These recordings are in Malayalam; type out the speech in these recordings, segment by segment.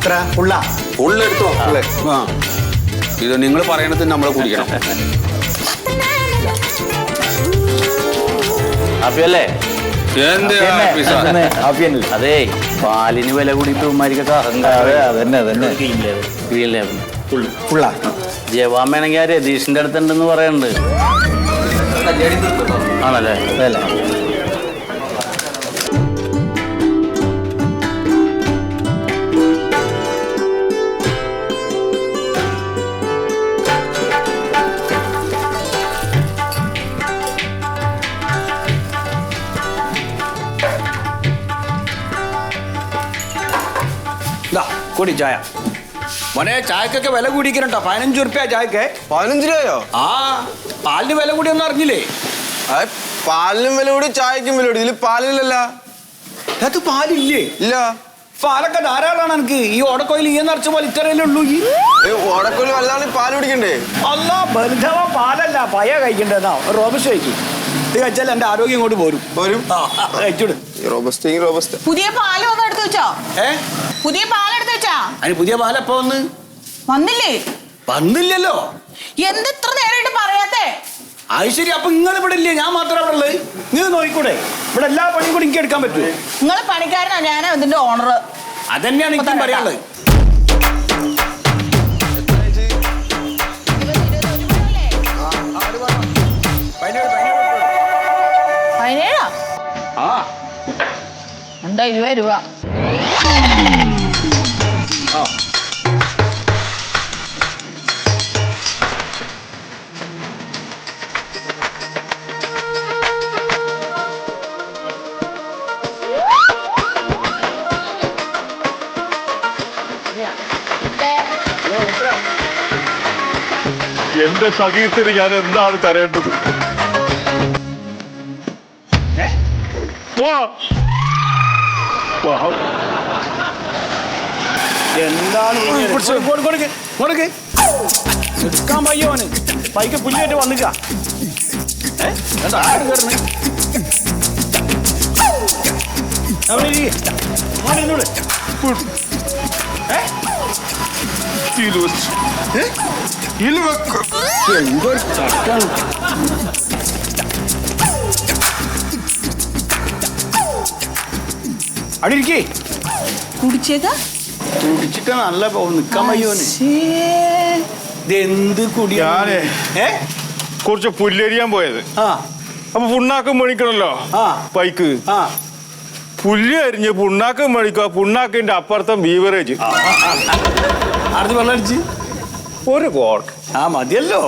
എത്ര ഉള്ളെടുത്തോ ആ ഇത് നിങ്ങൾ പറയണത് നമ്മൾ കുടിക്കണം. അപ്പിയല്ലേ അതെ പാലിന് വില കൂടിയിട്ട് ഉമ്മാരിക്കൊക്കെ അഹങ്കാരം. ജവാൻ വേണമെങ്കിൽ ആ രതീഷിന്റെ അടുത്തുണ്ടെന്ന് പറയുന്നുണ്ട്. ആണല്ലേ? അതല്ലേ കൂടി ചായ മോനെ ചായക്കൊക്കെ വില കൂടിക്കണട്ടോ. 15 റുപ്യ ചായക്ക്. 15 രൂപയോ? ആ പാലിന് വില കൂടിയൊന്നും അറിഞ്ഞില്ലേ? പാലിനും വില കൂടി ചായക്കും വില കൂടി. ഇതിൽ പാലില്ലല്ല. അത് പാലില്ലേ? ഇല്ല. പാലൊക്കെ ധാരാളമാണ് എനിക്ക്. ഈ ഓടക്കോയിൽ ഈ നിറച്ച പോലെ ഇത്രയല്ലേ ഉള്ളൂ. ഈ ഓടക്കോയിൽ വലുതാണ് പാല് കുടിക്കണ്ടേ? അല്ല ബന്ധവ പാലല്ല പയ കഴിക്കണ്ടേന്നാ. റോബസ്റ്റ് കഴിക്കും. ഇത് കഴിച്ചാൽ എന്റെ ആരോഗ്യം ഇങ്ങോട്ട് പോരും. പുതിയ പാല് വന്ന് എടുത്തു വെച്ചോ? പുതിയ പാലെടുത്ത് വെച്ചാ? അതിന് പുതിയ പാലെപ്പോ വന്നില്ലേ? വന്നില്ലല്ലോ. എന്തെത്ര നേരമായിട്ട് പറയാത്തെ? അത് ശരി. അപ്പൊ നിങ്ങൾ ഇവിടെ ഇല്ലേ? ഞാൻ മാത്രമേ ഇവിടെ ഉള്ളത്. നിങ്ങൾ നോക്കിക്കൂടെ? ഇവിടെ എല്ലാ പണിയും കൂടി എനിക്ക് എടുക്കാൻ പറ്റുമോ? നിങ്ങൾ പണിക്കാരനാ, ഞാനാ ഇതിന്റെ ഓണർ. അതന്നെയാണ് എനിക്കും പറയാനുള്ളത്. എന്താ 20 രൂപ? എന്റെ സഖീത്തിന് ഞാൻ എന്താണ് തരേണ്ടത്? എന്താണ് എടുക്കാൻ പയ്യോന് പൈക്ക് പുല്ലിയായിട്ട് വന്നിക്ക. എന്തൊരു ചട്ടാണ്. അടിയിരിക്കേ കുടിച്ചേക്കാ കുടിച്ചിട്ട് നല്ല നിക്കാൻ പയ്യോന്. ഇതെന്ത് കുടിയാണ്? കുറച്ച് പുല്ലരിയാൻ പോയത്. അപ്പൊ പുണ്ണാക്കം മേടിക്കണല്ലോ പൈക്ക്. പുല്ല് അരിഞ്ഞ് പുണ്ണാക്കം മേടിക്കുക. പുണ്ണാക്കിന്റെ അപ്പുറത്തെ ബീവറേജ് ആർന്ന് വെള്ളടിച്ച് ഒരു കോട്ട് മതിയല്ലോ.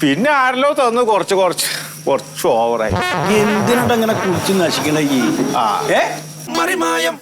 പിന്നെ ആരല്ലോ തന്നു കുറച്ച് ഓവറായി. എന്തിനാണ് അങ്ങനെ കുടിച്ച് നശിക്കണ? മറിമായം